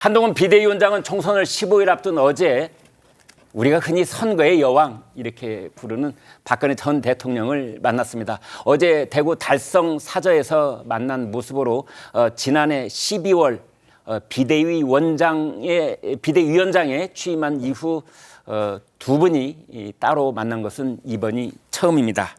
한동훈 비대위원장은 총선을 15일 앞둔 어제 우리가 흔히 선거의 여왕 이렇게 부르는 박근혜 전 대통령을 만났습니다. 어제 대구 달성 사저에서 만난 모습으로 지난해 12월 비대위원장에 취임한 이후 두 분이 따로 만난 것은 이번이 처음입니다.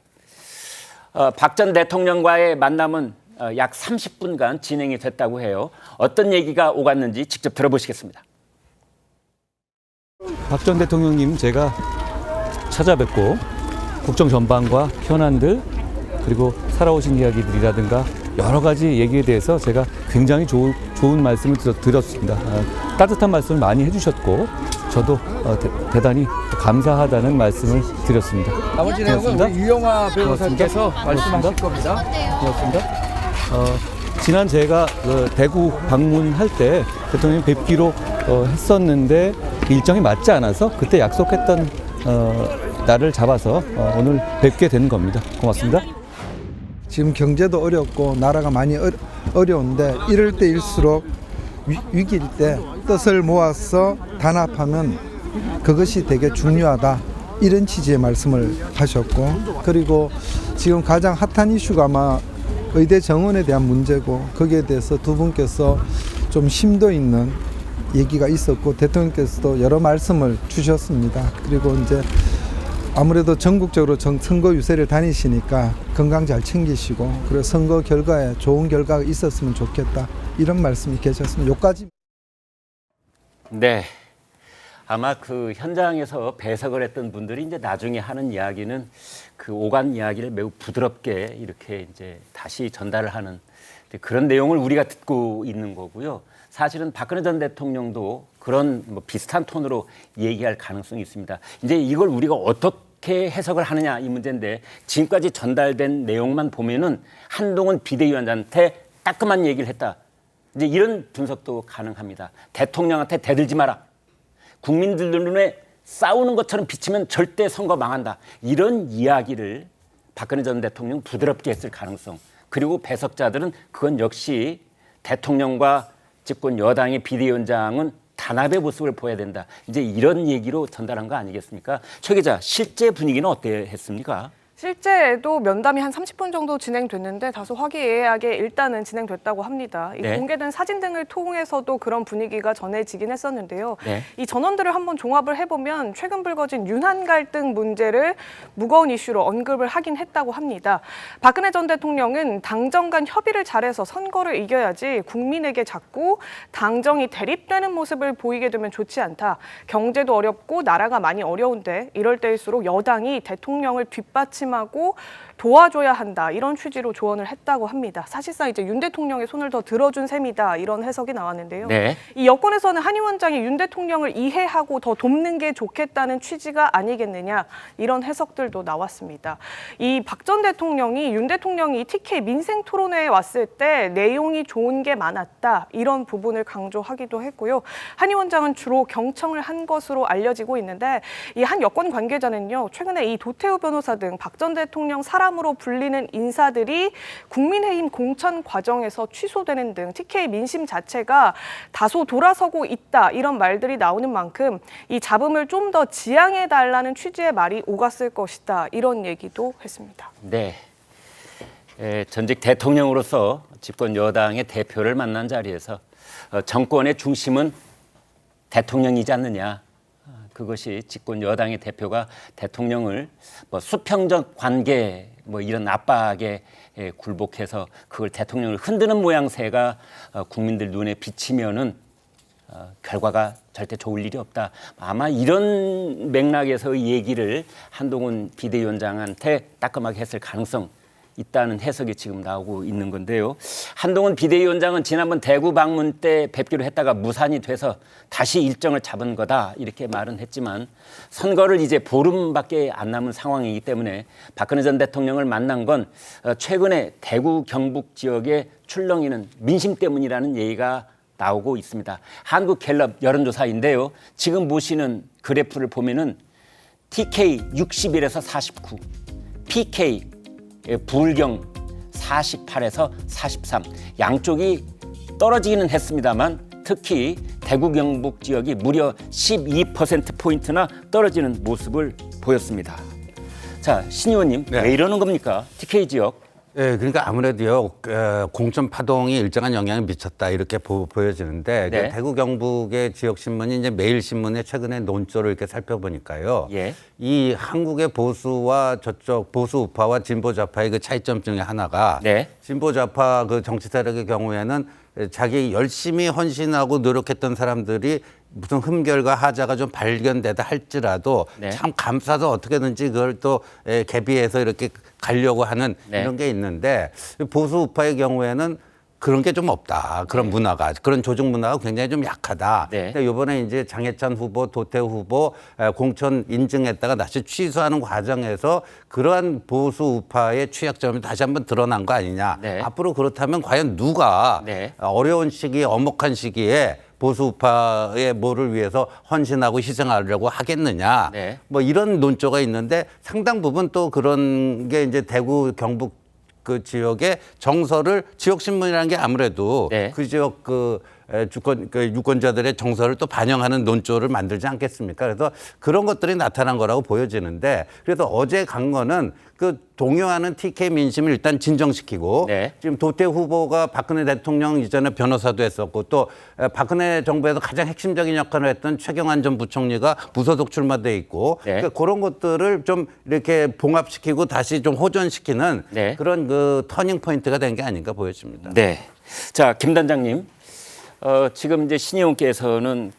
박 전 대통령과의 만남은 약 30분간 진행이 됐다고 해요. 어떤 얘기가 오갔는지 직접 들어보시겠습니다. 박 전 대통령님 제가 찾아뵙고 국정 전반과 현안들 그리고 살아오신 이야기들이라든가 여러 가지 얘기에 대해서 제가 굉장히 좋은 말씀을 들었습니다. 따뜻한 말씀을 많이 해주셨고 저도 대단히 감사하다는 말씀을 드렸습니다. 나머지 내용은 우리 유영아 변호사께서 말씀하실 겁니다. 고맙습니다. 지난 제가 대구 방문할 때 대통령 뵙기로 했었는데 일정이 맞지 않아서 그때 약속했던 날을 잡아서 오늘 뵙게 된 겁니다. 고맙습니다. 지금 경제도 어렵고 나라가 많이 어려운데 이럴 때일수록 위기일 때 뜻을 모아서 단합하면 그것이 되게 중요하다. 이런 취지의 말씀을 하셨고, 그리고 지금 가장 핫한 이슈가 아마 의대 정원에 대한 문제고, 거기에 대해서 두 분께서 좀 심도 있는 얘기가 있었고 대통령께서도 여러 말씀을 주셨습니다. 그리고 이제 아무래도 전국적으로 선거 유세를 다니시니까 건강 잘 챙기시고, 그리고 선거 결과에 좋은 결과가 있었으면 좋겠다, 이런 말씀이 계셨습니다. 요까지. 네, 아마 그 현장에서 배석을 했던 분들이 이제 나중에 하는 이야기는 그 오간 이야기를 매우 부드럽게 이렇게 이제 다시 전달을 하는 그런 내용을 우리가 듣고 있는 거고요. 사실은 박근혜 전 대통령도 그런 비슷한 톤으로 얘기할 가능성이 있습니다. 이제 이걸 우리가 어떻게 해석을 하느냐 이 문제인데, 지금까지 전달된 내용만 보면은 한동훈 비대위원장한테 따끔한 얘기를 했다. 이제 이런 분석도 가능합니다. 대통령한테 대들지 마라. 국민들 눈에 싸우는 것처럼 비치면 절대 선거 망한다. 이런 이야기를 박근혜 전 대통령 부드럽게 했을 가능성. 그리고 배석자들은 그건 역시 대통령과 집권 여당의 비대위원장은 단합의 모습을 보여야 된다. 이제 이런 얘기로 전달한 거 아니겠습니까? 최 기자, 실제 분위기는 어땠습니까? 실제에도 면담이 한 30분 정도 진행됐는데 다소 화기애애하게 일단은 진행됐다고 합니다. 이 네. 공개된 사진 등을 통해서도 그런 분위기가 전해지긴 했었는데요. 네. 이 전원들을 한번 종합을 해보면 최근 불거진 윤한 갈등 문제를 무거운 이슈로 언급을 하긴 했다고 합니다. 박근혜 전 대통령은 당정 간 협의를 잘해서 선거를 이겨야지 국민에게 자꾸 당정이 대립되는 모습을 보이게 되면 좋지 않다. 경제도 어렵고 나라가 많이 어려운데 이럴 때일수록 여당이 대통령을 뒷받침 하고 도와줘야 한다, 이런 취지로 조언을 했다고 합니다. 사실상 이제 윤 대통령의 손을 더 들어준 셈이다, 이런 해석이 나왔는데요. 네. 이 여권에서는 한 위원장이 윤 대통령을 이해하고 더 돕는 게 좋겠다는 취지가 아니겠느냐, 이런 해석들도 나왔습니다. 이 박 전 대통령이 윤 대통령이 TK 민생 토론회에 왔을 때 내용이 좋은 게 많았다, 이런 부분을 강조하기도 했고요. 한 위원장은 주로 경청을 한 것으로 알려지고 있는데, 이 한 여권 관계자는요, 최근에 이 도태우 변호사 등 박 전 대통령 사람으로 불리는 인사들이 국민의힘 공천 과정에서 취소되는 등 TK 민심 자체가 다소 돌아서고 있다, 이런 말들이 나오는 만큼 이 잡음을 좀 더 지양해달라는 취지의 말이 오갔을 것이다, 이런 얘기도 했습니다. 네. 전직 대통령으로서 집권 여당의 대표를 만난 자리에서 정권의 중심은 대통령이지 않느냐. 그것이 집권 여당의 대표가 대통령을 수평적 관계 이런 압박에 굴복해서 그걸 대통령을 흔드는 모양새가 국민들 눈에 비치면은 결과가 절대 좋을 일이 없다. 아마 이런 맥락에서의 얘기를 한동훈 비대위원장한테 따끔하게 했을 가능성 있다는 해석이 지금 나오고 있는 건데요. 한동훈 비대위원장은 지난번 대구 방문 때 뵙기로 했다가 무산이 돼서 다시 일정을 잡은 거다, 이렇게 말은 했지만 선거를 이제 보름밖에 안 남은 상황이기 때문에 박근혜 전 대통령을 만난 건 최근에 대구 경북 지역의 출렁이는 민심 때문이라는 얘기가 나오고 있습니다. 한국갤럽 여론조사인데요. 지금 보시는 그래프를 보면은 TK 61에서 49, PK 부울경 48에서 43, 양쪽이 떨어지기는 했습니다만 특히 대구 경북 지역이 무려 12%포인트나 떨어지는 모습을 보였습니다. 자, 신 의원님, 네. 왜 이러는 겁니까? TK 지역. 예, 그러니까 아무래도요, 공천 파동이 일정한 영향을 미쳤다, 이렇게 보여지는데, 네. 대구 경북의 지역신문이 이제 매일신문의 최근에 논조를 이렇게 살펴보니까요. 예. 이 한국의 보수와 저쪽 보수 우파와 진보 좌파의 그 차이점 중에 하나가, 네. 진보 좌파 그 정치 세력의 경우에는 자기 열심히 헌신하고 노력했던 사람들이 무슨 흠결과 하자가 좀 발견되다 할지라도 네. 참 감싸서 어떻게든지 그걸 또 개비해서 이렇게 가려고 하는 네. 이런 게 있는데, 보수 우파의 경우에는 그런 게 좀 없다. 그런 문화가, 그런 조직 문화가 굉장히 좀 약하다. 네. 근데 이번에 이제 장해찬 후보, 도태우 후보 공천 인증했다가 다시 취소하는 과정에서 그러한 보수 우파의 취약점이 다시 한번 드러난 거 아니냐. 네. 앞으로 그렇다면 과연 누가 네. 어려운 시기에, 엄혹한 시기에 보수 우파의 뭐를 위해서 헌신하고 희생하려고 하겠느냐. 네. 뭐 이런 논조가 있는데, 상당 부분 또 그런 게 이제 대구 경북 그 지역의 정서를, 지역신문이라는 게 아무래도 네. 그 지역 유권자들의 정서를 또 반영하는 논조를 만들지 않겠습니까? 그래서 그런 것들이 나타난 거라고 보여지는데, 그래서 어제 간 거는 그 동요하는 TK 민심을 일단 진정시키고, 네. 지금 도태우 후보가 박근혜 대통령 이전에 변호사도 했었고, 또 박근혜 정부에서 가장 핵심적인 역할을 했던 최경환 전 부총리가 무소속 출마돼 있고, 네. 그러니까 그런 것들을 좀 이렇게 봉합시키고 다시 좀 호전시키는 네. 그런 그 터닝 포인트가 된 게 아닌가 보여집니다. 네. 자, 김 단장님. 지금 이제 신 의원께서는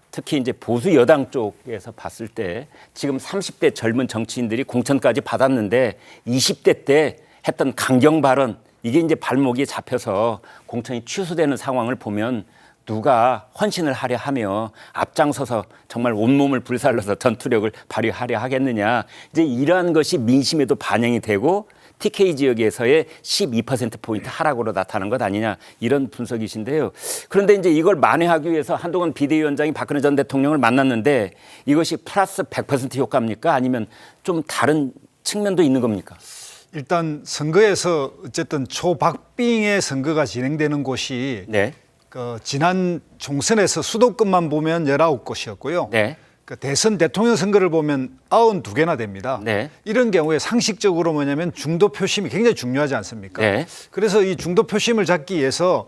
특히 이제 보수 여당 쪽에서 봤을 때 지금 30대 젊은 정치인들이 공천까지 받았는데 20대 때 했던 강경 발언, 이게 이제 발목이 잡혀서 공천이 취소되는 상황을 보면 누가 헌신을 하려 하며 앞장서서 정말 온몸을 불살라서 전투력을 발휘하려 하겠느냐. 이제 이러한 것이 민심에도 반영이 되고 TK 지역에서의 12%포인트 하락으로 나타난 것 아니냐, 이런 분석이신데요. 그런데 이제 이걸 만회하기 위해서 한동훈 비대위원장이 박근혜 전 대통령을 만났는데 이것이 플러스 100% 효과입니까? 아니면 좀 다른 측면도 있는 겁니까? 일단 선거에서 어쨌든 초박빙의 선거가 진행되는 곳이 네. 지난 총선에서 수도권만 보면 19곳이었고요. 네. 대선 대통령 선거를 보면 92개나 됩니다. 네. 이런 경우에 상식적으로 뭐냐면 중도 표심이 굉장히 중요하지 않습니까? 네. 그래서 이 중도 표심을 잡기 위해서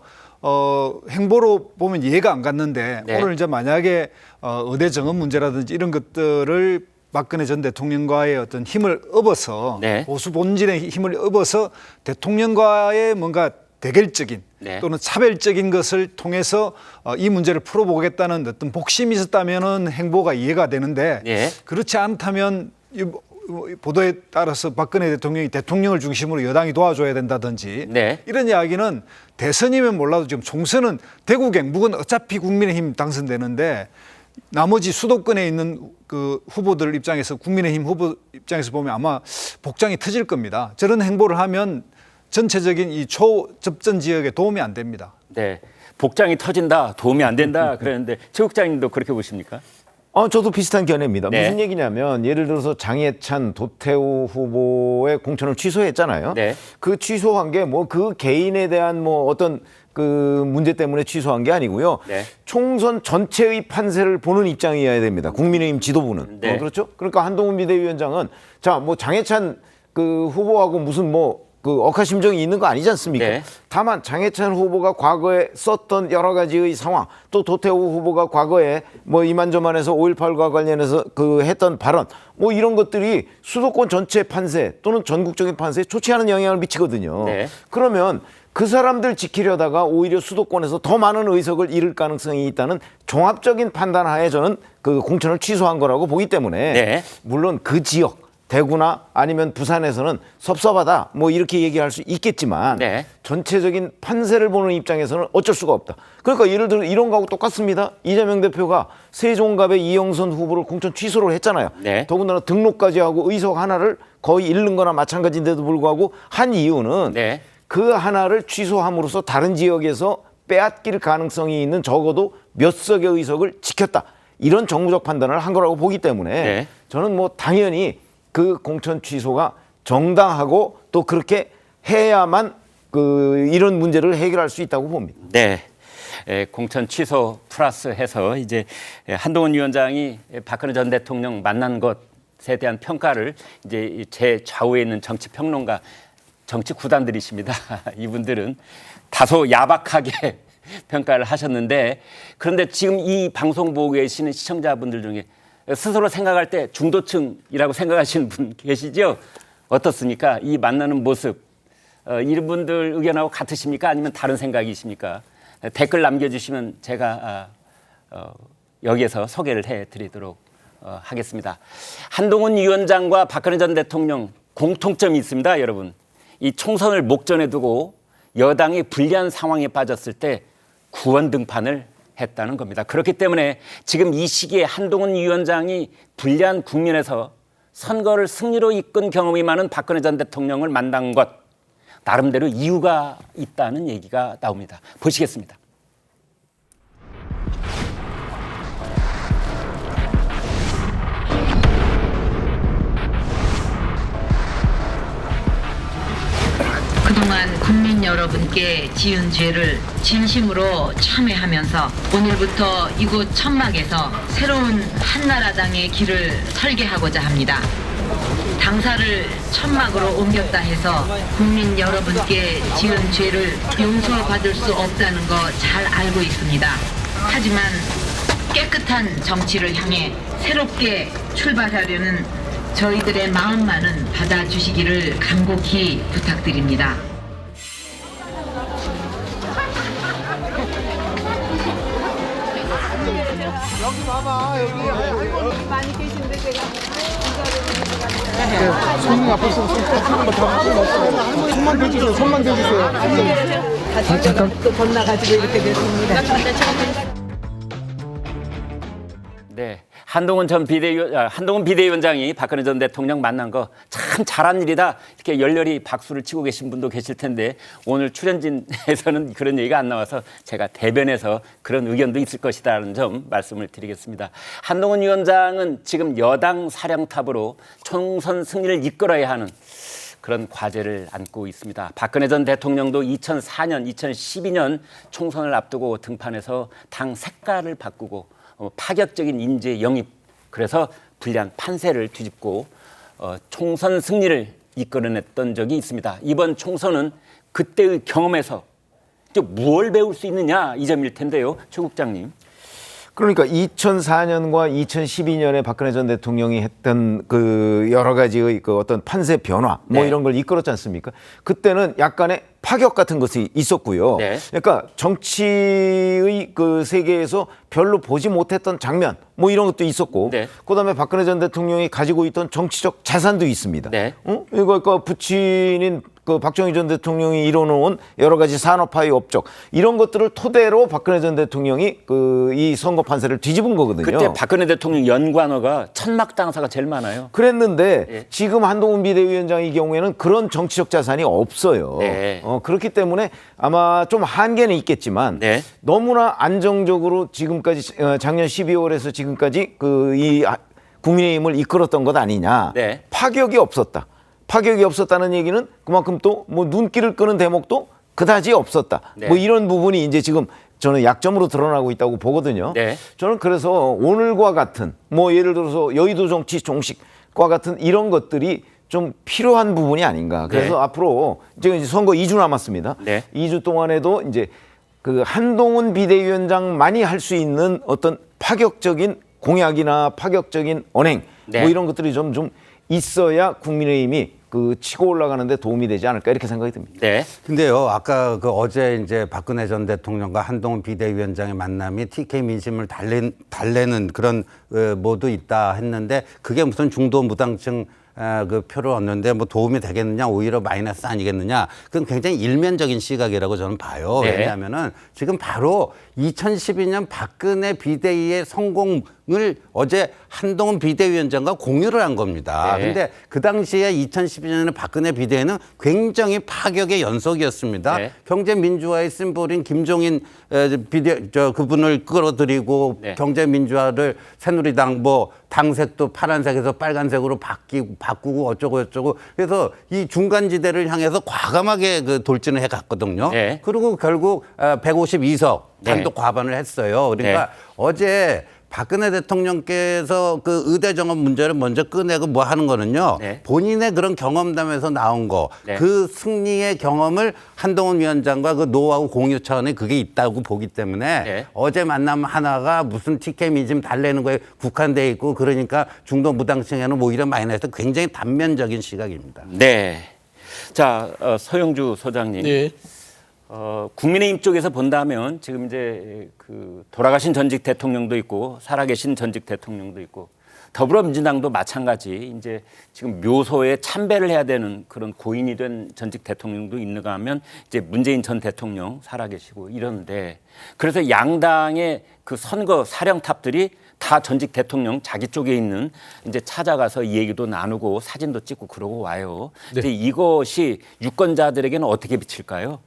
행보로 보면 이해가 안 갔는데, 네. 오늘 이제 만약에 의대 정원 문제라든지 이런 것들을 박근혜 전 대통령과의 어떤 힘을 업어서, 네. 보수 본질의 힘을 업어서 대통령과의 뭔가 대결적인, 네. 또는 차별적인 것을 통해서 이 문제를 풀어보겠다는 어떤 복심이 있었다면은 행보가 이해가 되는데, 네. 그렇지 않다면 이 보도에 따라서 박근혜 대통령이 대통령을 중심으로 여당이 도와줘야 된다든지, 네. 이런 이야기는 대선이면 몰라도 지금 총선은 대구 경북은 어차피 국민의힘 당선되는데, 나머지 수도권에 있는 그 후보들 입장에서, 국민의힘 후보 입장에서 보면 아마 복장이 터질 겁니다. 저런 행보를 하면 전체적인 이 초접전 지역에 도움이 안 됩니다. 네. 복장이 터진다, 도움이 안 된다 그랬는데 최 국장님도 그렇게 보십니까? 저도 비슷한 견해입니다. 네. 무슨 얘기냐면, 예를 들어서 장해찬, 도태우 후보의 공천을 취소했잖아요. 네. 그 취소한 게 뭐 그 개인에 대한 뭐 어떤 그 문제 때문에 취소한 게 아니고요. 네. 총선 전체의 판세를 보는 입장이어야 됩니다. 국민의힘 지도부는. 네. 그렇죠? 그러니까 한동훈 비대위원장은 자, 뭐 장해찬 그 후보하고 무슨 뭐 그 억하심정이 있는 거 아니지 않습니까? 네. 다만 장해찬 후보가 과거에 썼던 여러 가지의 상황, 또 도태우 후보가 과거에 뭐 이만저만해서 5.18과 관련해서 그 했던 발언, 뭐 이런 것들이 수도권 전체 판세 또는 전국적인 판세에 좋지 않은 영향을 미치거든요. 네. 그러면 그 사람들 지키려다가 오히려 수도권에서 더 많은 의석을 잃을 가능성이 있다는 종합적인 판단하에 저는 그 공천을 취소한 거라고 보기 때문에, 네. 물론 그 지역 대구나 아니면 부산에서는 섭섭하다 뭐 이렇게 얘기할 수 있겠지만, 네. 전체적인 판세를 보는 입장에서는 어쩔 수가 없다. 그러니까 예를 들어 이런 거하고 똑같습니다. 이재명 대표가 세종갑의 이영선 후보를 공천 취소를 했잖아요. 네. 더군다나 등록까지 하고 의석 하나를 거의 잃는 거나 마찬가지인데도 불구하고 한 이유는, 네. 그 하나를 취소함으로써 다른 지역에서 빼앗길 가능성이 있는 적어도 몇 석의 의석을 지켰다, 이런 정무적 판단을 한 거라고 보기 때문에, 네. 저는 뭐 당연히 그 공천 취소가 정당하고 또 그렇게 해야만 그 이런 문제를 해결할 수 있다고 봅니다. 네. 공천 취소 플러스 해서 이제 한동훈 위원장이 박근혜 전 대통령 만난 것에 대한 평가를 이제 제 좌우에 있는 정치 평론가, 정치 구단들이십니다. 이분들은 다소 야박하게 평가를 하셨는데, 그런데 지금 이 방송 보고 계시는 시청자분들 중에 스스로 생각할 때 중도층이라고 생각하시는 분 계시죠? 어떻습니까? 이 만나는 모습, 이런 분들 의견하고 같으십니까? 아니면 다른 생각이십니까? 댓글 남겨주시면 제가 여기에서 소개를 해드리도록 하겠습니다. 한동훈 위원장과 박근혜 전 대통령 공통점이 있습니다, 여러분. 이 총선을 목전에 두고 여당이 불리한 상황에 빠졌을 때 구원 등판을 했다는 겁니다. 그렇기 때문에 지금 이 시기에 한동훈 위원장이 불리한 국면에서 선거를 승리로 이끈 경험이 많은 박근혜 전 대통령을 만난 것, 나름대로 이유가 있다는 얘기가 나옵니다. 보시겠습니다. 그동안 국민 여러분께 지은 죄를 진심으로 참회하면서 오늘부터 이곳 천막에서 새로운 한나라당의 길을 설계하고자 합니다. 당사를 천막으로 옮겼다 해서 국민 여러분께 지은 죄를 용서받을 수 없다는 거 잘 알고 있습니다. 하지만 깨끗한 정치를 향해 새롭게 출발하려는 저희들의 마음만은 받아주시기를 간곡히 부탁드립니다. 여기 봐봐. 여기 할머니 많이 계신데 제가 손이 아파서 손만 대주세요. 손만 대주세요. 잠깐 또 건너가지고 이렇게 됐습니다. 네, 한동훈 비대위원장이 박근혜 전 대통령 만난 거 참 잘한 일이다, 이렇게 열렬히 박수를 치고 계신 분도 계실 텐데, 오늘 출연진에서는 그런 얘기가 안 나와서 제가 대변해서 그런 의견도 있을 것이라는 점 말씀을 드리겠습니다. 한동훈 위원장은 지금 여당 사령탑으로 총선 승리를 이끌어야 하는 그런 과제를 안고 있습니다. 박근혜 전 대통령도 2004년, 2012년 총선을 앞두고 등판해서 당 색깔을 바꾸고 파격적인 인재 영입, 그래서 불리한 판세를 뒤집고 총선 승리를 이끌어냈던 적이 있습니다. 이번 총선은 그때의 경험에서 무엇을 배울 수 있느냐, 이 점일 텐데요, 최 국장님. 그러니까 2004년과 2012년에 박근혜 전 대통령이 했던 그 여러 가지의 그 어떤 판세 변화 뭐 네. 이런 걸 이끌었지 않습니까? 그때는 약간의 파격 같은 것이 있었고요. 네. 그러니까 정치의 그 세계에서 별로 보지 못했던 장면 뭐 이런 것도 있었고, 네. 그다음에 박근혜 전 대통령이 가지고 있던 정치적 자산도 있습니다. 네. 이거 그 부친인 그 박정희 전 대통령이 이뤄놓은 여러 가지 산업화의 업적, 이런 것들을 토대로 박근혜 전 대통령이 그 이 선거 판세를 뒤집은 거거든요. 그때 박근혜 대통령 연관어가 천막 당사가 제일 많아요. 그랬는데 예. 지금 한동훈 비대위원장의 경우에는 그런 정치적 자산이 없어요. 네. 그렇기 때문에 아마 좀 한계는 있겠지만 네. 너무나 안정적으로 지금까지 작년 12월에서 지금까지 이 국민의힘을 이끌었던 것 아니냐. 네. 파격이 없었다. 파격이 없었다는 얘기는 그만큼 또 뭐 눈길을 끄는 대목도 그다지 없었다. 네. 뭐 이런 부분이 이제 지금 저는 약점으로 드러나고 있다고 보거든요. 네. 저는 그래서 오늘과 같은 뭐 예를 들어서 여의도 정치 종식과 같은 이런 것들이 좀 필요한 부분이 아닌가. 그래서 네. 앞으로 이제 선거 2주 남았습니다. 네. 2주 동안에도 이제 그 한동훈 비대위원장만이 할 수 있는 어떤 파격적인 공약이나 파격적인 언행 네. 뭐 이런 것들이 좀 있어야 국민의힘이 그 치고 올라가는데 도움이 되지 않을까, 이렇게 생각이 듭니다. 네. 근데요, 아까 그 어제 이제 박근혜 전 대통령과 한동훈 비대위원장의 만남이 TK 민심을 달래는 그런 뭐도 있다 했는데, 그게 무슨 중도 무당층 그 표를 얻는데 뭐 도움이 되겠느냐, 오히려 마이너스 아니겠느냐, 그건 굉장히 일면적인 시각이라고 저는 봐요. 네. 왜냐하면은 지금 바로 2012년 박근혜 비대위의 성공을 어제 한동훈 비대위원장과 공유를 한 겁니다. 네. 근데 그 당시에 2012년에 박근혜 비대위는 굉장히 파격의 연속이었습니다. 네. 경제민주화의 심볼인 김종인 그분을 끌어들이고 네. 경제민주화를 새누리당 뭐 당색도 파란색에서 빨간색으로 바꾸고 어쩌고 그래서 이 중간지대를 향해서 과감하게 그 돌진을 해갔거든요. 네. 그리고 결국 152석 네. 단독 과반을 했어요. 그러니까 네. 어제 박근혜 대통령께서 그 의대 정원 문제를 먼저 꺼내고 뭐 하는 거는요. 네. 본인의 그런 경험담에서 나온 거, 네. 그 승리의 경험을 한동훈 위원장과 그 노하우 공유 차원에 그게 있다고 보기 때문에 네. 어제 만남 하나가 무슨 TK 민심 달래는 거에 국한돼 있고 그러니까 중도 무당층에는 오히려 마이너스 굉장히 단면적인 시각입니다. 네. 자, 서영주 소장님. 네. 국민의힘 쪽에서 본다면 지금 이제 그 돌아가신 전직 대통령도 있고 살아계신 전직 대통령도 있고 더불어민주당도 마찬가지 이제 지금 묘소에 참배를 해야 되는 그런 고인이 된 전직 대통령도 있는가 하면 이제 문재인 전 대통령 살아계시고 이런데 그래서 양당의 그 선거 사령탑들이 다 전직 대통령 자기 쪽에 있는 이제 찾아가서 이 얘기도 나누고 사진도 찍고 그러고 와요. 네. 근데 이것이 유권자들에게는 어떻게 비칠까요?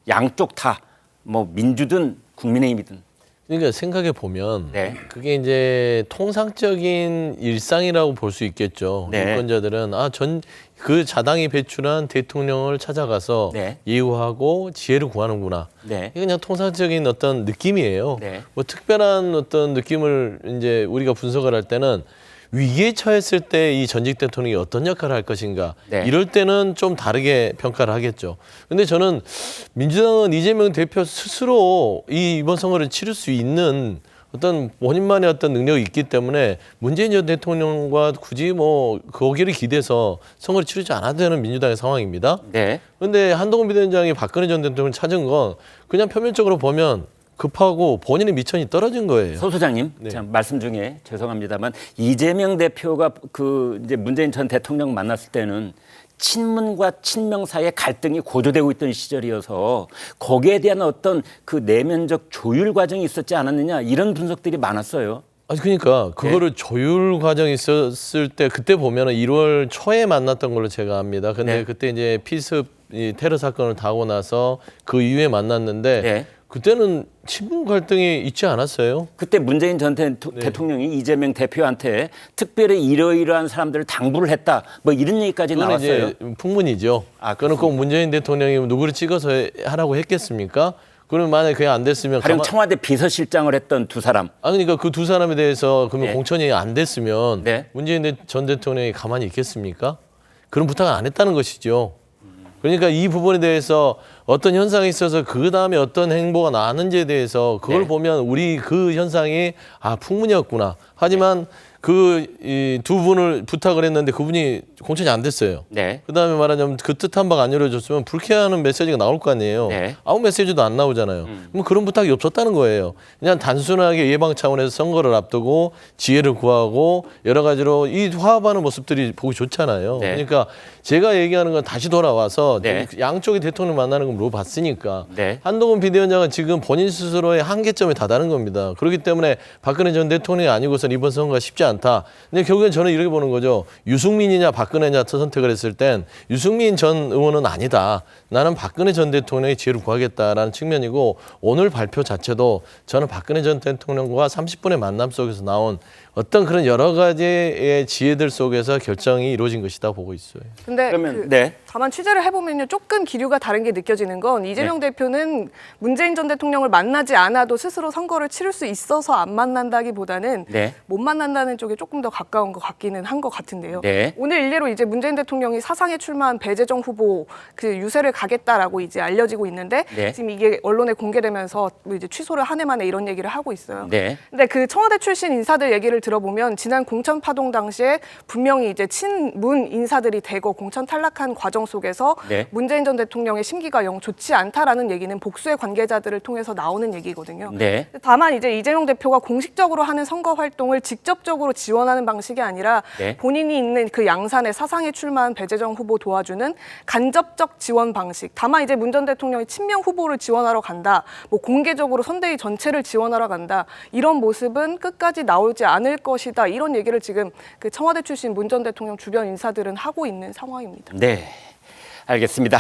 양쪽 다 뭐 민주든 국민의힘이든. 그러니까 생각해 보면 네. 그게 이제 통상적인 일상이라고 볼 수 있겠죠. 네. 유권자들은 그 자당이 배출한 대통령을 찾아가서 네. 예우하고 지혜를 구하는구나. 네. 이게 그냥 통상적인 어떤 느낌이에요. 네. 뭐 특별한 어떤 느낌을 이제 우리가 분석을 할 때는 위기에 처했을 때 이 전직 대통령이 어떤 역할을 할 것인가. 네. 이럴 때는 좀 다르게 평가를 하겠죠. 근데 저는 민주당은 이재명 대표 스스로 이번 선거를 치를 수 있는 어떤 본인만의 어떤 능력이 있기 때문에 문재인 전 대통령과 굳이 뭐 거기를 기대서 선거를 치르지 않아도 되는 민주당의 상황입니다. 네. 그런데 한동훈 비대위원장이 박근혜 전 대통령을 찾은 건 그냥 표면적으로 보면 급하고 본인의 미천이 떨어진 거예요. 소 소장님, 네. 참 말씀 중에 죄송합니다만 이재명 대표가 그 이제 문재인 전 대통령 만났을 때는 친문과 친명 사이의 갈등이 고조되고 있던 시절이어서 거기에 대한 어떤 그 내면적 조율 과정이 있었지 않았느냐 이런 분석들이 많았어요. 아니 그러니까 그거를 조율 과정이 있었을 때 그때 보면은 1월 초에 만났던 걸로 제가 압니다. 근데 네. 그때 이제 피습 이 테러 사건을 당하고 나서 그 이후에 만났는데 네. 그때는 친문 갈등이 있지 않았어요? 그때 문재인 전 대통령이 이재명 대표한테 특별히 이러이러한 사람들을 당부를 했다 뭐 이런 얘기까지 그건 나왔어요. 이제 풍문이죠. 그거는 꼭 문재인 대통령이 누구를 찍어서 하라고 했겠습니까? 그러면 만약에 그게 안 됐으면 가령 청와대 비서실장을 했던 두 사람. 그러니까 그 두 사람에 대해서 그러면 네. 공천이 안 됐으면 네. 문재인 전 대통령이 가만히 있겠습니까? 그런 부탁을 안 했다는 것이죠. 그러니까 이 부분에 대해서 어떤 현상이 있어서 그 다음에 어떤 행보가 나왔는지에 대해서 그걸 네. 보면 우리 그 현상이 풍문이었구나. 하지만 그 두 분을 부탁을 했는데 그분이 공천이 안 됐어요. 네. 그다음에 말하자면 그 뜻한 바가 안 이루어졌으면 불쾌하는 메시지가 나올 거 아니에요. 네. 아무 메시지도 안 나오잖아요. 그럼 그런 부탁이 없었다는 거예요. 그냥 단순하게 예방 차원에서 선거를 앞두고 지혜를 구하고 여러 가지로 이 화합하는 모습들이 보기 좋잖아요. 네. 그러니까 제가 얘기하는 건 다시 돌아와서 네. 양쪽의 대통령 만나는 걸 물어봤으니까 네. 한동훈 비대위원장은 지금 본인 스스로의 한계점에 다다른 겁니다. 그렇기 때문에 박근혜 전 대통령이 아니고선 이번 선거가 쉽지 않다. 근데 결국엔 저는 이렇게 보는 거죠. 유승민이냐 박근혜냐 선택을 했을 땐 유승민 전 의원은 아니다. 나는 박근혜 전 대통령의 지혜를 구하겠다라는 측면이고 오늘 발표 자체도 저는 박근혜 전 대통령과 30분의 만남 속에서 나온 어떤 그런 여러 가지의 지혜들 속에서 결정이 이루어진 것이다 보고 있어요. 근데 그러면 네. 다만 취재를 해보면요 조금 기류가 다른 게 느껴지는 건 이재명 대표는 문재인 전 대통령을 만나지 않아도 스스로 선거를 치를 수 있어서 안 만난다기보다는 네. 못 만난다는 쪽에 조금 더 가까운 것 같기는 한 것 같은데요. 네. 오늘 일례로 이제 문재인 대통령이 사상에 출마한 배재정 후보 그 유세를 가겠다라고 이제 알려지고 있는데 네. 지금 이게 언론에 공개되면서 뭐 이제 취소를 한 해 만에 이런 얘기를 하고 있어요. 네. 근데 그 청와대 출신 인사들 얘기를 들어보면 지난 공천 파동 당시에 분명히 이제 친문 인사들이 대거 공천 탈락한 과정 속에서 네. 문재인 전 대통령의 심기가 영 좋지 않다라는 얘기는 복수의 관계자들을 통해서 나오는 얘기거든요. 네. 다만 이제 이재명 대표가 공식적으로 하는 선거 활동을 직접적으로 지원하는 방식이 아니라 네. 본인이 있는 그 양산의 사상에 출마한 배재정 후보 도와주는 간접적 지원 방식. 다만 이제 문 전 대통령이 친명 후보를 지원하러 간다. 뭐 공개적으로 선대위 전체를 지원하러 간다. 이런 모습은 끝까지 나오지 않을 것이다. 이런 얘기를 지금 그 청와대 출신 문 전 대통령 주변 인사들은 하고 있는 상황입니다. 네. 알겠습니다.